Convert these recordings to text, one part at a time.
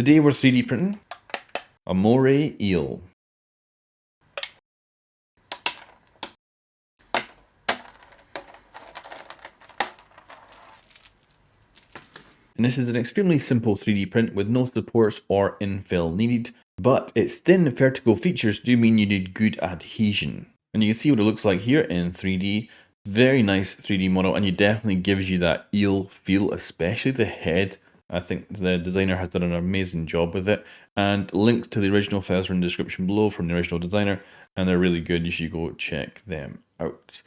Today we're 3D printing a Moray eel. And this is an extremely simple 3D print with no supports or infill needed, but its thin vertical features do mean you need good adhesion. And you can see what it looks like here in 3D. Very nice 3D model, and it definitely gives you that eel feel, especially the head. I think the designer has done an amazing job with it. And links to the original files are in the description below from the original designer, and they're really good. You should go check them out.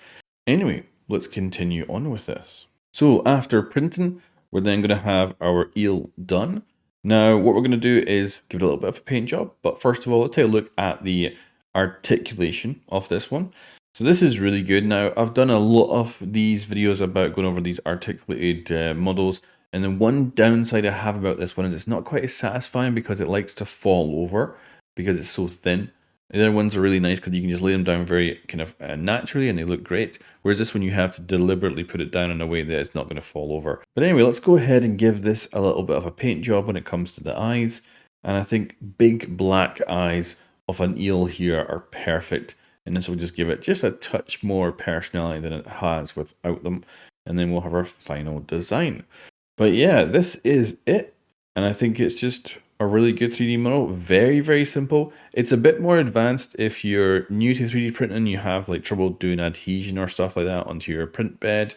Anyway, let's continue on with this. So after printing, we're then going to have our eel done. Now, what we're going to do is give it a little bit of a paint job. But first of all, let's take a look at the articulation of this one. So this is really good. Now, I've done a lot of these videos about going over these articulated models. And the one downside I have about this one is it's not quite as satisfying because it likes to fall over because it's so thin. The other ones are really nice because you can just lay them down very kind of naturally and they look great. Whereas this one you have to deliberately put it down in a way that it's not going to fall over. But anyway, let's go ahead and give this a little bit of a paint job when it comes to the eyes. And I think big black eyes of an eel here are perfect. And this will just give it just a touch more personality than it has without them. And then we'll have our final design. But yeah, this is it. And I think it's just a really good 3D model. Very, very simple. It's a bit more advanced if you're new to 3D printing and you have like trouble doing adhesion or stuff like that onto your print bed.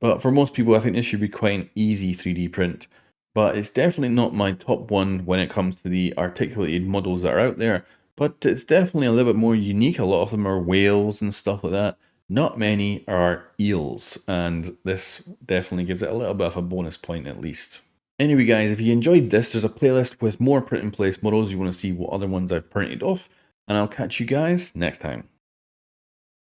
But for most people, I think this should be quite an easy 3D print. But it's definitely not my top one when it comes to the articulated models that are out there. But it's definitely a little bit more unique. A lot of them are whales and stuff like that. Not many are eels. And this definitely gives it a little bit of a bonus point at least. Anyway guys, if you enjoyed this, there's a playlist with more print in place models. You want to see what other ones I've printed off. And I'll catch you guys next time.